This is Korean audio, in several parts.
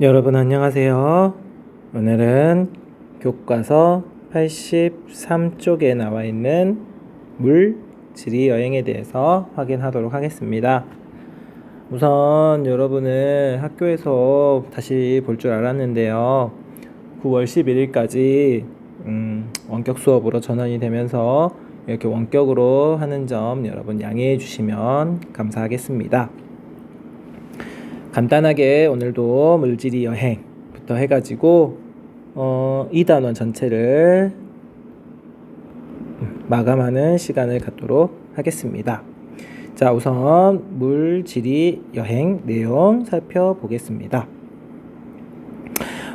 여러분 안녕하세요. 오늘은 교과서 83쪽에 나와 있는 물, 지리 여행에 대해서 확인하도록 하겠습니다. 우선 여러분은 학교에서 다시 볼 줄 알았는데요. 9월 11일까지 원격 수업으로 전환이 되면서 이렇게 원격으로 하는 점 여러분 양해해 주시면 감사하겠습니다. 간단하게 오늘도 물지리 여행부터 해가지고 2단원 전체를 마감하는 시간을 갖도록 하겠습니다. 자, 우선 물지리 여행 내용 살펴보겠습니다.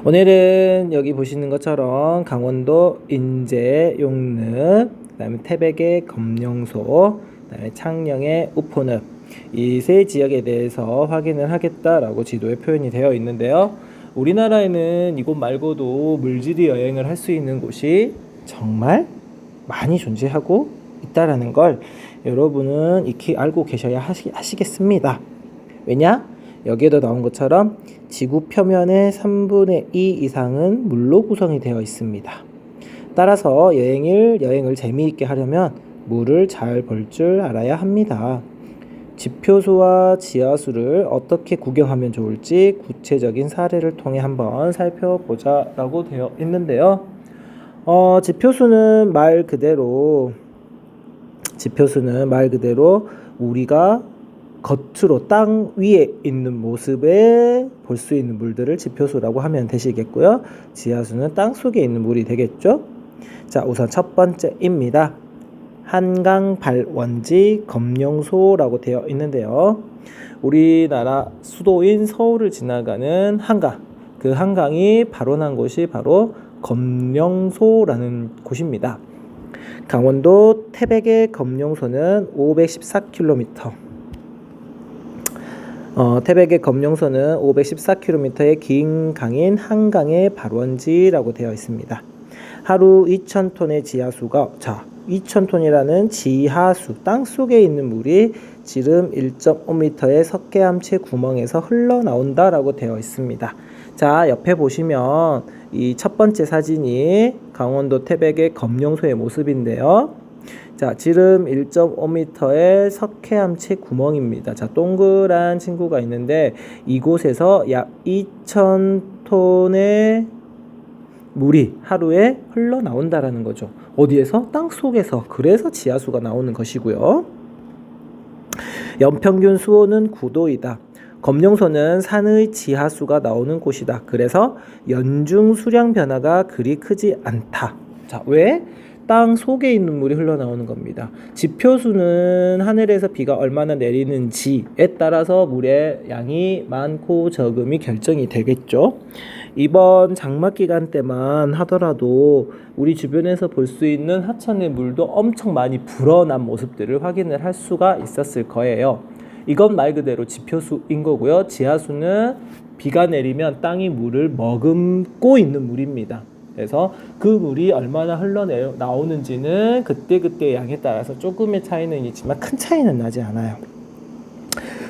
오늘은 여기 보시는 것처럼 강원도 인제 용늪, 그 다음에 태백의 검룡소, 그 다음에 창녕의 우포늪, 이 세 지역에 대해서 확인을 하겠다라고 지도에 표현이 되어 있는데요. 우리나라에는 이곳 말고도 물지리 여행을 할 수 있는 곳이 정말 많이 존재하고 있다라는 걸 여러분은 익히 알고 계셔야 하시겠습니다. 왜냐? 여기에도 나온 것처럼 지구 표면의 3분의 2 이상은 물로 구성이 되어 있습니다. 따라서 여행을 재미있게 하려면 물을 잘 볼 줄 알아야 합니다. 지표수와 지하수를 어떻게 구경하면 좋을지 구체적인 사례를 통해 한번 살펴보자 라고 되어 있는데요. 지표수는 말 그대로 우리가 겉으로 땅 위에 있는 모습에 볼 수 있는 물들을 지표수라고 하면 되시겠고요. 지하수는 땅 속에 있는 물이 되겠죠. 자, 우선 첫 번째입니다. 한강 발원지 검룡소라고 되어 있는데요. 우리나라 수도인 서울을 지나가는 한강, 그 한강이 발원한 곳이 바로 검룡소라는 곳입니다. 강원도 태백의 검룡소는 514km. 태백의 검룡소는 514km의 긴 강인 한강의 발원지라고 되어 있습니다. 하루 2,000톤의 지하수가 2,000톤이라는 지하수, 땅속에 있는 물이 지름 1.5m의 석회암체 구멍에서 흘러나온다라고 되어 있습니다. 자, 옆에 보시면 이 첫 번째 사진이 강원도 태백의 검룡소의 모습인데요. 자, 지름 1.5m의 석회암체 구멍입니다. 자, 동그란 친구가 있는데 이곳에서 약 2,000톤의 물이 하루에 흘러나온다라는 거죠. 어디에서? 땅속에서. 그래서 지하수가 나오는 것이고요. 연평균 수온은 9도이다. 검룡소는 산의 지하수가 나오는 곳이다. 그래서 연중 수량 변화가 그리 크지 않다. 자, 왜? 땅 속에 있는 물이 흘러나오는 겁니다. 지표수는 하늘에서 비가 얼마나 내리는지에 따라서 물의 양이 많고 적음이 결정이 되겠죠. 이번 장마 기간 때만 하더라도 우리 주변에서 볼 수 있는 하천의 물도 엄청 많이 불어난 모습들을 확인을 할 수가 있었을 거예요. 이건 말 그대로 지표수인 거고요. 지하수는 비가 내리면 땅이 물을 머금고 있는 물입니다. 그래서 그 물이 얼마나 흘러나오는지는 그때그때 양에 따라서 조금의 차이는 있지만 큰 차이는 나지 않아요.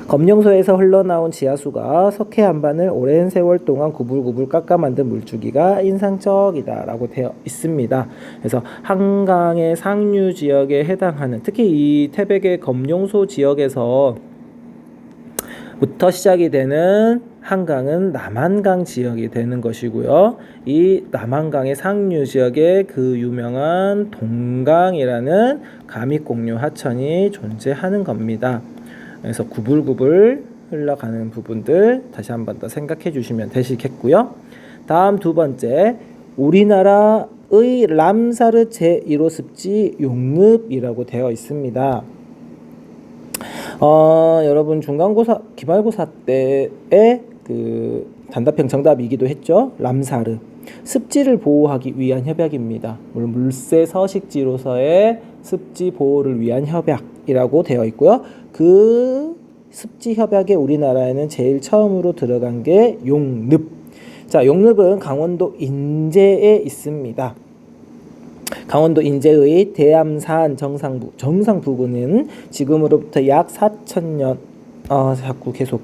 검룡소에서 흘러나온 지하수가 석회 한반을 오랜 세월 동안 구불구불 깎아 만든 물주기가 인상적이다라고 되어 있습니다. 그래서 한강의 상류 지역에 해당하는, 특히 이 태백의 검룡소 지역에서 부터 시작이 되는 한강은 남한강 지역이 되는 것이고요. 이 남한강의 상류 지역에 그 유명한 동강이라는 가미공류 하천이 존재하는 겁니다. 그래서 구불구불 흘러가는 부분들 다시 한 번 더 생각해 주시면 되시겠고요. 다음 두 번째, 우리나라의 람사르 제1호 습지 용늪이라고 되어 있습니다. 여러분 중간고사, 기말고사 때의 그 단답형 정답이기도 했죠. 람사르. 습지를 보호하기 위한 협약입니다. 물새 서식지로서의 습지 보호를 위한 협약이라고 되어 있고요. 그 습지 협약에 우리나라에는 제일 처음으로 들어간 게 용늪. 자, 용늪은 강원도 인제에 있습니다. 강원도 인제의 대암산 정상 부근은 지금으로부터 약 4,000년 자꾸 계속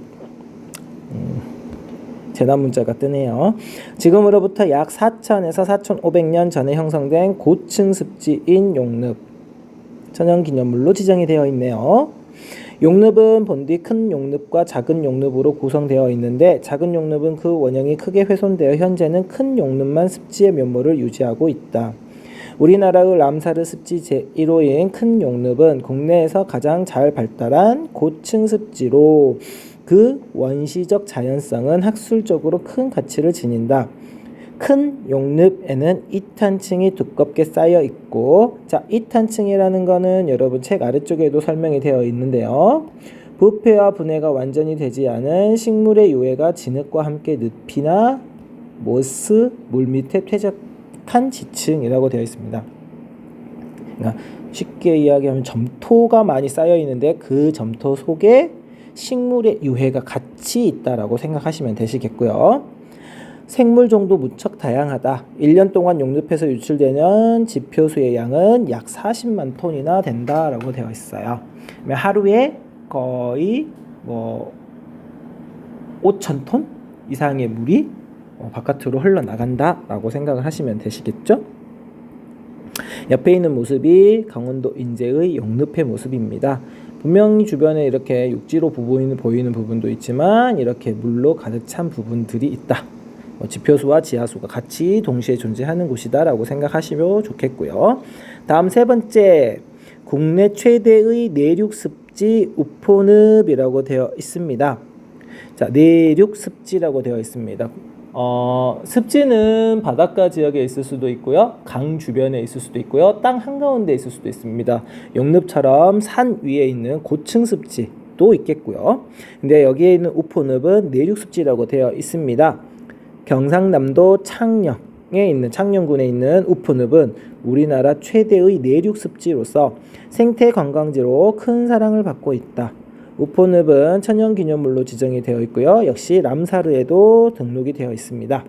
재난 문자가 뜨네요. 지금으로부터 약 4,000에서 4,500년 전에 형성된 고층 습지인 용늪, 천연기념물로 지정이 되어 있네요. 용늪은 본디 큰 용늪과 작은 용늪으로 구성되어 있는데 작은 용늪은 그 원형이 크게 훼손되어 현재는 큰 용늪만 습지의 면모를 유지하고 있다. 우리나라의 람사르 습지 제1호인 큰 용늪은 국내에서 가장 잘 발달한 고층 습지로 그 원시적 자연성은 학술적으로 큰 가치를 지닌다. 큰 용늪에는 이탄층이 두껍게 쌓여 있고, 자, 이탄층이라는 거는 여러분 책 아래쪽에도 설명이 되어 있는데요. 부패와 분해가 완전히 되지 않은 식물의 유해가 진흙과 함께 늪이나 모스, 물밑에 퇴적한 지층이라고 되어 있습니다. 그러니까 쉽게 이야기하면 점토가 많이 쌓여 있는데 그 점토 속에 식물의 유해가 같이 있다라고 생각하시면 되시겠고요. 생물종도 무척 다양하다. 1년 동안 용늪에서 유출되는 지표수의 양은 약 40만 톤이나 된다라고 되어 있어요. 하루에 거의 5천 톤 이상의 물이 바깥으로 흘러나간다라고 생각을 하시면 되시겠죠? 옆에 있는 모습이 강원도 인제의 용늪의 모습입니다. 분명히 주변에 이렇게 육지로 보이는 부분도 있지만 이렇게 물로 가득 찬 부분들이 있다. 지표수와 지하수가 같이 동시에 존재하는 곳이다라고 생각하시면 좋겠고요. 다음 세 번째, 국내 최대의 내륙습지 우포늪이라고 되어 있습니다. 자, 내륙습지라고 되어 있습니다. 습지는 바닷가 지역에 있을 수도 있고요, 강 주변에 있을 수도 있고요, 땅 한가운데 있을 수도 있습니다. 용늪처럼 산 위에 있는 고층 습지도 있겠고요. 근데 여기에 있는 우포늪은 내륙습지라고 되어 있습니다. 경상남도 창녕군에 있는 우포늪은 우리나라 최대의 내륙습지로서 생태관광지로 큰 사랑을 받고 있다. 우포늪은 천연기념물로 지정이 되어 있고요. 역시 람사르에도 등록이 되어 있습니다.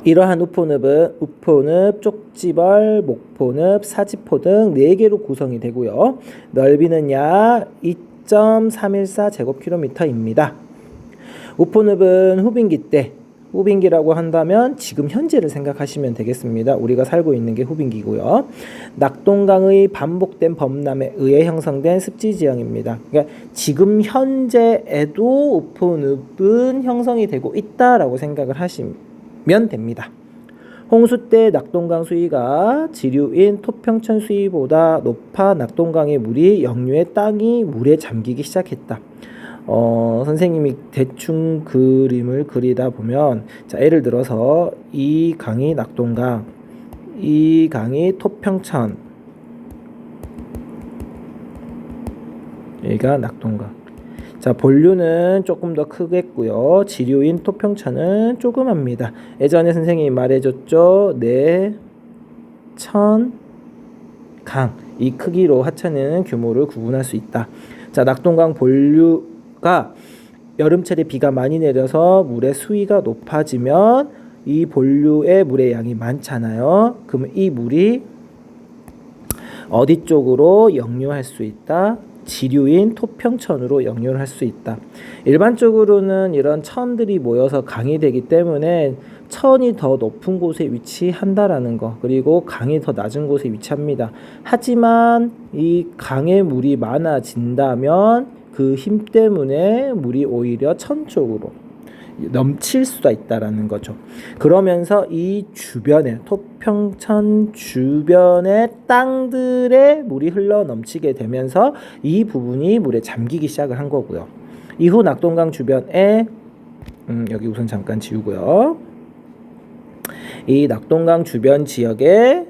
이러한 우포늪은 우포늪, 쪽지벌, 목포늪, 사지포 등 4개로 구성이 되고요. 넓이는 약 2.314제곱킬로미터입니다. 우포늪은 후빈기라고 한다면 지금 현재를 생각하시면 되겠습니다. 우리가 살고 있는 게 후빈기고요. 낙동강의 반복된 범람에 의해 형성된 습지지형입니다. 그러니까 지금 현재에도 우포늪은 형성이 되고 있다라고 생각을 하시면 됩니다. 홍수 때 낙동강 수위가 지류인 토평천 수위보다 높아 낙동강의 물이 역류해 땅이 물에 잠기기 시작했다. 선생님이 대충 그림을 그리다 보면, 자, 예를 들어서 이 강이 낙동강, 이 강이 토평천, 여기가 낙동강. 자, 본류는 조금 더 크겠고요. 지류인 토평천은 조그맣니다. 예전에 선생님이 말해줬죠. 천, 강. 이 크기로 하찮은 규모를 구분할 수 있다. 자, 낙동강 본류가 여름철에 비가 많이 내려서 물의 수위가 높아지면 이 본류의 물의 양이 많잖아요. 그러면 이 물이 어디 쪽으로 역류할 수 있다? 지류인 토평천으로 역류를 할 수 있다. 일반적으로는 이런 천들이 모여서 강이 되기 때문에 천이 더 높은 곳에 위치한다라는 거, 그리고 강이 더 낮은 곳에 위치합니다. 하지만 이 강의 물이 많아진다면 그 힘 때문에 물이 오히려 천 쪽으로 넘칠 수가 있다라는 거죠. 그러면서 이 주변에, 토평천 주변의 땅들에 물이 흘러 넘치게 되면서 이 부분이 물에 잠기기 시작을 한 거고요. 이후 낙동강 주변에 여기 우선 잠깐 지우고요. 이 낙동강 주변 지역에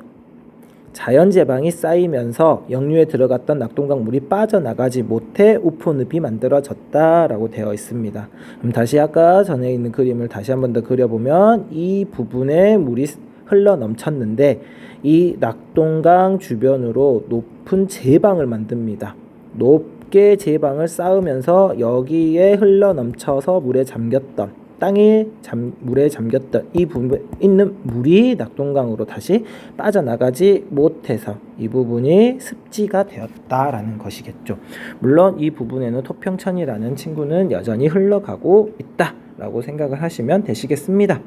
자연제방이 쌓이면서 역류에 들어갔던 낙동강 물이 빠져나가지 못해 우포늪이 만들어졌다라고 되어 있습니다. 그럼 다시 아까 전에 있는 그림을 다시 한 번 더 그려보면 이 부분에 물이 흘러 넘쳤는데 이 낙동강 주변으로 높은 제방을 만듭니다. 높게 제방을 쌓으면서 여기에 흘러 넘쳐서 물에 잠겼던, 땅에 물에 잠겼던 이 부분에 있는 물이 낙동강으로 다시 빠져나가지 못해서 이 부분이 습지가 되었다라는 것이겠죠. 물론 이 부분에는 토평천이라는 친구는 여전히 흘러가고 있다 라고 생각을 하시면 되시겠습니다.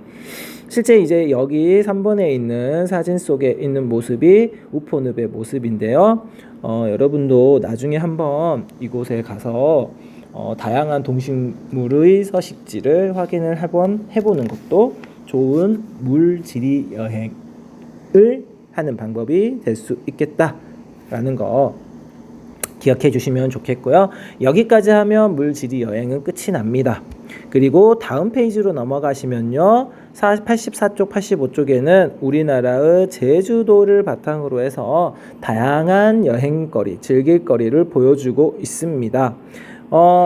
실제 이제 여기 3번에 있는 사진 속에 있는 모습이 우포늪의 모습인데요. 여러분도 나중에 한번 이곳에 가서 다양한 동식물의 서식지를 확인을 해보는 것도 좋은 물지리 여행을 하는 방법이 될 수 있겠다라는 거 기억해 주시면 좋겠고요. 여기까지 하면 물지리 여행은 끝이 납니다. 그리고 다음 페이지로 넘어가시면요. 84쪽, 85쪽에는 우리나라의 제주도를 바탕으로 해서 다양한 여행거리, 즐길거리를 보여주고 있습니다.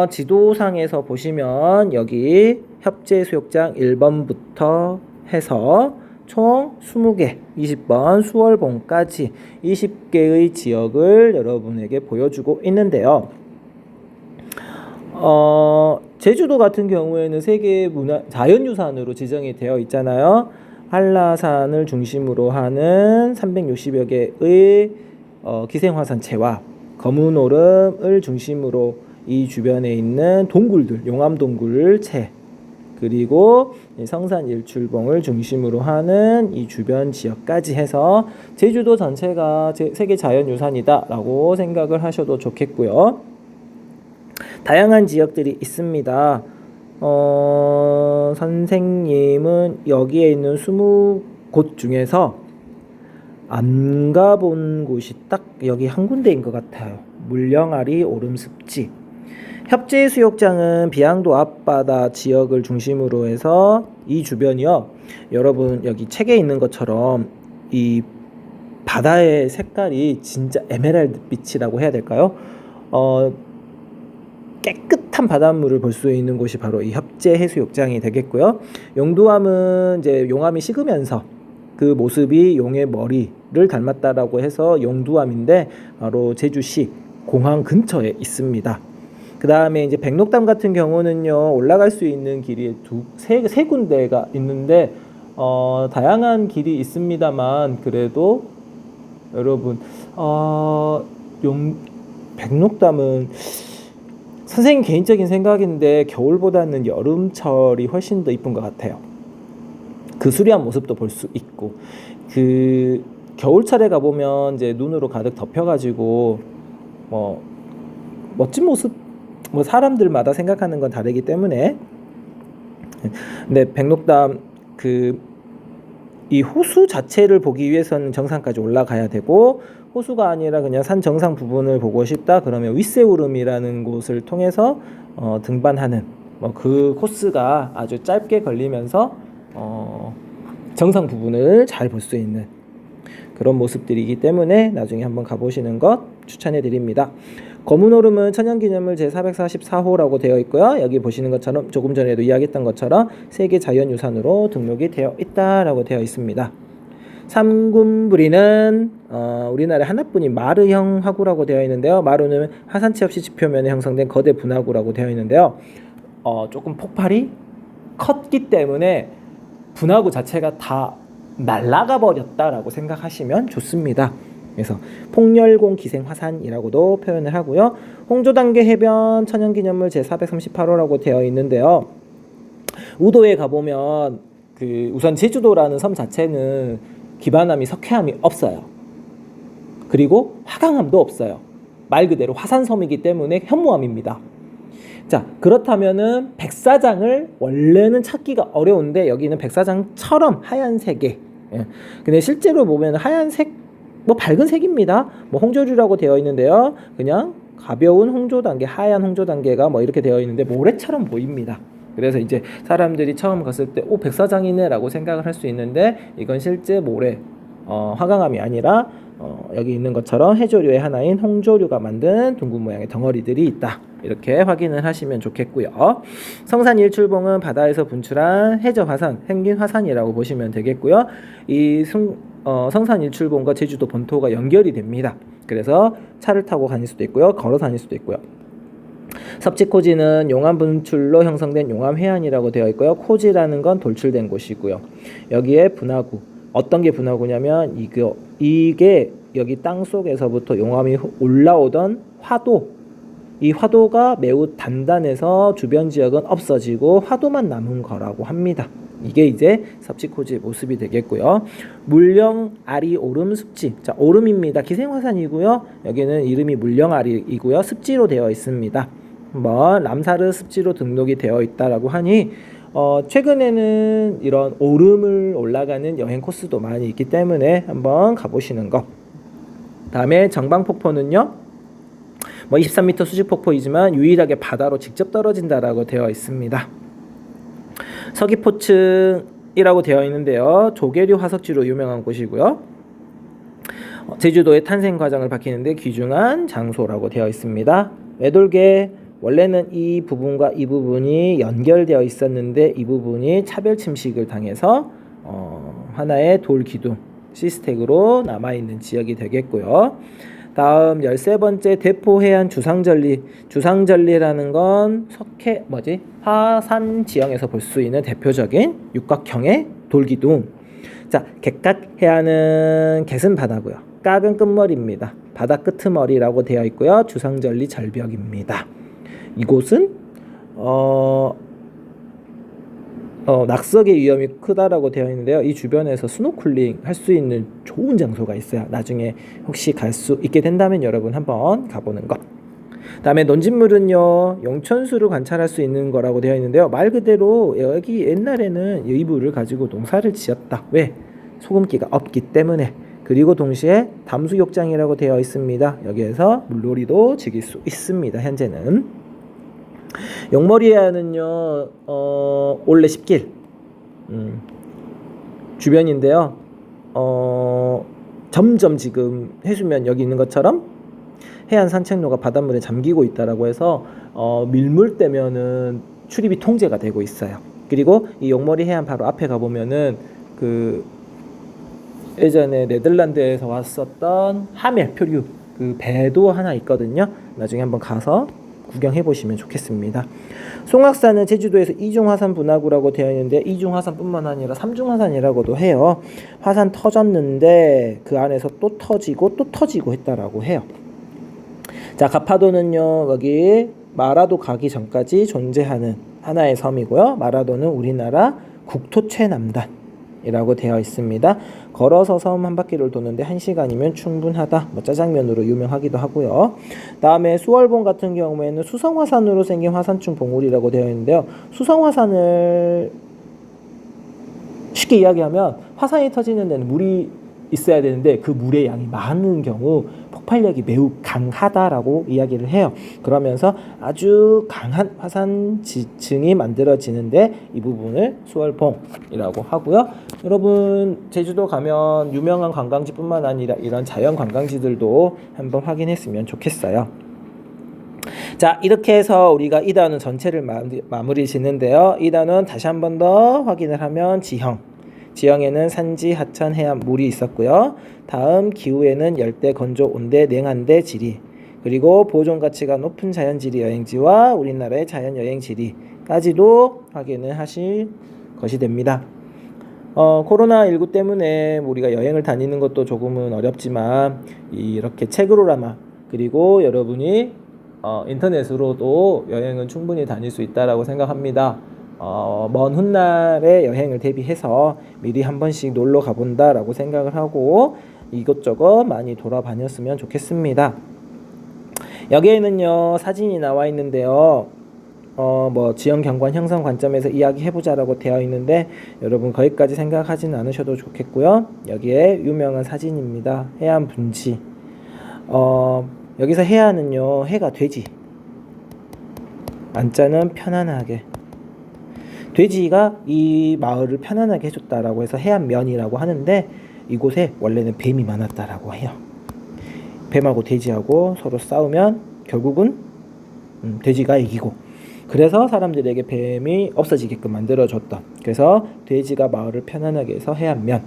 지도상에서 보시면 여기 협재수욕장 1번부터 해서 총 20개, 20번 수월봉까지 20개의 지역을 여러분에게 보여주고 있는데요. 제주도 같은 경우에는 세계 자연유산으로 지정이 되어 있잖아요. 한라산을 중심으로 하는 360여 개의 기생화산체와 검은오름을 중심으로 이 주변에 있는 동굴들, 용암동굴체, 그리고 성산일출봉을 중심으로 하는 이 주변 지역까지 해서 제주도 전체가 세계 자연유산이다 라고 생각을 하셔도 좋겠고요. 다양한 지역들이 있습니다. 선생님은 여기에 있는 20곳 중에서 안 가본 곳이 딱 여기 한 군데인 것 같아요. 물령아리 오름습지. 협재수욕장은 비양도 앞바다 지역을 중심으로 해서 이 주변이요. 여러분 여기 책에 있는 것처럼 이 바다의 색깔이 진짜 에메랄드 빛이라고 해야 될까요? 깨끗한 바닷물을 볼 수 있는 곳이 바로 이 협재해수욕장이 되겠고요. 용두암은 이제 용암이 식으면서 그 모습이 용의 머리를 닮았다라고 해서 용두암인데 바로 제주시 공항 근처에 있습니다. 그 다음에 이제 백록담 같은 경우는요, 올라갈 수 있는 길이 세 군데가 있는데, 다양한 길이 있습니다만, 그래도 여러분, 백록담은 선생님 개인적인 생각인데, 겨울보다는 여름철이 훨씬 더 이쁜 것 같아요. 그 수려한 모습도 볼 수 있고, 그 겨울철에 가보면 이제 눈으로 가득 덮여가지고, 멋진 모습, 사람들마다 생각하는 건 다르기 때문에. 근데 백록담 이 호수 자체를 보기 위해서는 정상까지 올라가야 되고, 호수가 아니라 그냥 산 정상 부분을 보고 싶다 그러면 윗세오름이라는 곳을 통해서 등반하는 그 코스가 아주 짧게 걸리면서 정상 부분을 잘 볼 수 있는 그런 모습들이기 때문에 나중에 한번 가보시는 것 추천해 드립니다. 검은오름은 천연기념물 제444호라고 되어 있고요. 여기 보시는 것처럼 조금 전에도 이야기했던 것처럼 세계 자연유산으로 등록이 되어 있다라고 되어 있습니다. 삼군부리는 우리나라에 하나뿐인 마르형 화구라고 되어 있는데요. 마루는 화산체 없이 지표면에 형성된 거대 분화구라고 되어 있는데요. 조금 폭발이 컸기 때문에 분화구 자체가 다 날아가 버렸다라고 생각하시면 좋습니다. 그래서 폭렬공 기생화산이라고도 표현을 하고요. 홍조단계 해변 천연기념물 제438호라고 되어 있는데요. 우도에 가보면 우선 제주도라는 섬 자체는 기반함이 석회암이 없어요. 그리고 화강암도 없어요. 말 그대로 화산섬이기 때문에 현무암입니다. 자, 그렇다면은 백사장을 원래는 찾기가 어려운데 여기는 백사장처럼 하얀색에, 근데 실제로 보면 하얀색 밝은 색입니다. 홍조류라고 되어 있는데요. 그냥 가벼운 홍조 단계, 하얀 홍조 단계가 이렇게 되어 있는데 모래처럼 보입니다. 그래서 이제 사람들이 처음 갔을 때 백사장이네 라고 생각을 할 수 있는데 이건 실제 모래, 화강암이 아니라 여기 있는 것처럼 해조류의 하나인 홍조류가 만든 둥근 모양의 덩어리들이 있다. 이렇게 확인을 하시면 좋겠고요. 성산일출봉은 바다에서 분출한 해저 화산, 생긴 화산이라고 보시면 되겠고요. 이 성산일출봉과 제주도 본토가 연결이 됩니다. 그래서 차를 타고 다닐 수도 있고요. 걸어 다닐 수도 있고요. 섭지코지는 용암 분출로 형성된 용암 해안이라고 되어 있고요. 코지라는 건 돌출된 곳이고요. 여기에 분화구, 어떤 게 분화구냐면 이게 여기 땅 속에서부터 용암이 올라오던 화도, 이 화도가 매우 단단해서 주변 지역은 없어지고 화도만 남은 거라고 합니다. 이게 이제 섭지코지의 모습이 되겠고요. 물령 아리 오름 습지. 자, 오름입니다. 기생화산이고요. 여기는 이름이 물령 아리이고요. 습지로 되어 있습니다. 한번 람사르 습지로 등록이 되어 있다라고 하니 최근에는 이런 오름을 올라가는 여행 코스도 많이 있기 때문에 한번 가보시는 거. 다음에 정방폭포는요. 23m 수직폭포이지만 유일하게 바다로 직접 떨어진다라고 되어 있습니다. 서귀포층이라고 되어 있는데요. 조개류 화석지로 유명한 곳이고요. 제주도의 탄생 과정을 밝히는데 귀중한 장소라고 되어 있습니다. 외돌개 원래는 이 부분과 이 부분이 연결되어 있었는데 이 부분이 차별 침식을 당해서 하나의 돌 기둥 시스텍으로 남아있는 지역이 되겠고요. 다음 13번째 대포해안 주상절리라는 건 화산 지형에서 볼 수 있는 대표적인 육각형의 돌기둥. 자, 객각해안은 객은 바다고요. 깍은 끝머리입니다. 바다 끄트머리라고 되어 있고요. 주상절리 절벽입니다. 이곳은 낙석의 위험이 크다라고 되어 있는데요. 이 주변에서 스노클링 할 수 있는 좋은 장소가 있어요. 나중에 혹시 갈 수 있게 된다면 여러분 한번 가보는 것. 다음에 논진물은요, 용천수를 관찰할 수 있는 거라고 되어 있는데요. 말 그대로 여기 옛날에는 이 물을 가지고 농사를 지었다. 왜? 소금기가 없기 때문에. 그리고 동시에 담수욕장이라고 되어 있습니다. 여기에서 물놀이도 즐길 수 있습니다. 현재는. 용머리해안은요 올레 10길 주변인데요. 점점 지금 해수면 여기 있는 것처럼 해안 산책로가 바닷물에 잠기고 있다라고 해서 밀물 때면은 출입이 통제가 되고 있어요. 그리고 이 용머리 해안 바로 앞에 가보면은 그 예전에 네덜란드에서 왔었던 하멜 표류 그 배도 하나 있거든요. 나중에 한번 가서 구경해 보시면 좋겠습니다. 송악산은 제주도에서 이중화산 분화구라고 되어 있는데 이중화산뿐만 아니라 삼중화산이라고도 해요. 화산 터졌는데 그 안에서 또 터지고 했다라고 해요. 자, 가파도는요, 여기 마라도 가기 전까지 존재하는 하나의 섬이고요. 마라도는 우리나라 국토 최남단이라고 되어 있습니다. 걸어서 섬 한 바퀴를 도는데 1시간이면 충분하다. 짜장면으로 유명하기도 하고요. 다음에 수월봉 같은 경우에는 수성화산으로 생긴 화산층 봉우리라고 되어 있는데요. 수성화산을 쉽게 이야기하면 화산이 터지는 데는 물이 있어야 되는데 그 물의 양이 많은 경우 폭발력이 매우 강하다라고 이야기를 해요. 그러면서 아주 강한 화산 지층이 만들어지는데 이 부분을 수월봉이라고 하고요. 여러분 제주도 가면 유명한 관광지뿐만 아니라 이런 자연 관광지들도 한번 확인했으면 좋겠어요. 자, 이렇게 해서 우리가 이 단원 전체를 마무리 짓는데요. 이 단원 다시 한 번 더 확인을 하면 지형에는 산지, 하천, 해안, 물이 있었고요. 다음 기후에는 열대, 건조, 온대, 냉한대, 지리, 그리고 보존 가치가 높은 자연지리 여행지와 우리나라의 자연여행지리까지도 확인을 하실 것이 됩니다. 코로나19 때문에 우리가 여행을 다니는 것도 조금은 어렵지만 이렇게 책으로나마 그리고 여러분이 인터넷으로도 여행은 충분히 다닐 수 있다라고 생각합니다. 먼 훗날의 여행을 대비해서 미리 한 번씩 놀러 가본다라고 생각을 하고 이것저것 많이 돌아다녔으면 좋겠습니다. 여기에는요 사진이 나와 있는데요. 지형 경관 형성 관점에서 이야기해보자라고 되어 있는데 여러분 거기까지 생각하지는 않으셔도 좋겠고요. 여기에 유명한 사진입니다. 해안 분지. 여기서 해안은요 해가 돼지, 안자는 편안하게. 돼지가 이 마을을 편안하게 해줬다라고 해서 해안면이라고 하는데 이곳에 원래는 뱀이 많았다라고 해요. 뱀하고 돼지하고 서로 싸우면 결국은 돼지가 이기고, 그래서 사람들에게 뱀이 없어지게끔 만들어줬던, 그래서 돼지가 마을을 편안하게 해서 해안면,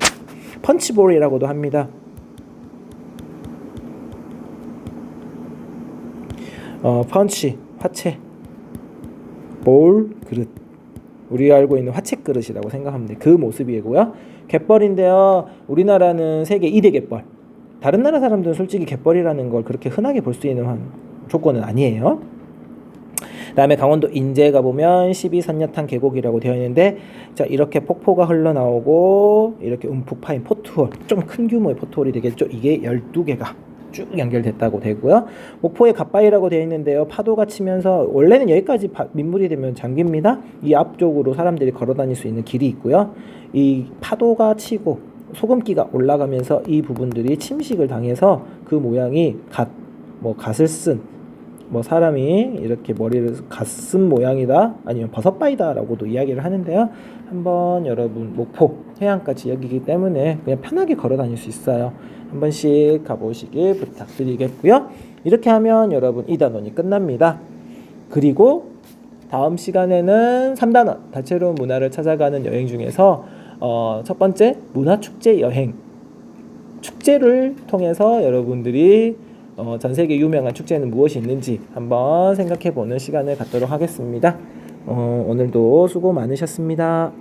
펀치볼이라고도 합니다. 펀치, 화채, 볼, 그릇, 우리가 알고 있는 화채 그릇이라고 생각하면 돼. 그 모습이고요. 갯벌인데요. 우리나라는 세계 2대 갯벌. 다른 나라 사람들은 솔직히 갯벌이라는 걸 그렇게 흔하게 볼 수 있는 조건은 아니에요. 그다음에 강원도 인제에 가보면 12선녀탕 계곡이라고 되어 있는데, 자 이렇게 폭포가 흘러나오고 이렇게 움푹 파인 포트홀, 좀 큰 규모의 포트홀이 되겠죠. 이게 12개가 쭉 연결됐다고 되고요. 목포의 갓바위라고 되어 있는데요. 파도가 치면서 원래는 여기까지 민물이 되면 잠깁니다. 이 앞쪽으로 사람들이 걸어 다닐 수 있는 길이 있고요. 이 파도가 치고 소금기가 올라가면서 이 부분들이 침식을 당해서 그 모양이 갓을 쓴 사람이 이렇게 머리를 갓 쓴 모양이다, 아니면 버섯바위다 라고도 이야기를 하는데요. 한번 여러분 목포 해안가 지역이기 때문에 그냥 편하게 걸어 다닐 수 있어요. 한 번씩 가보시길 부탁드리겠고요. 이렇게 하면 여러분 2단원이 끝납니다. 그리고 다음 시간에는 3단원 다채로운 문화를 찾아가는 여행 중에서 첫 번째 문화축제 여행, 축제를 통해서 여러분들이 전 세계 유명한 축제는 무엇이 있는지 한번 생각해 보는 시간을 갖도록 하겠습니다. 오늘도 수고 많으셨습니다.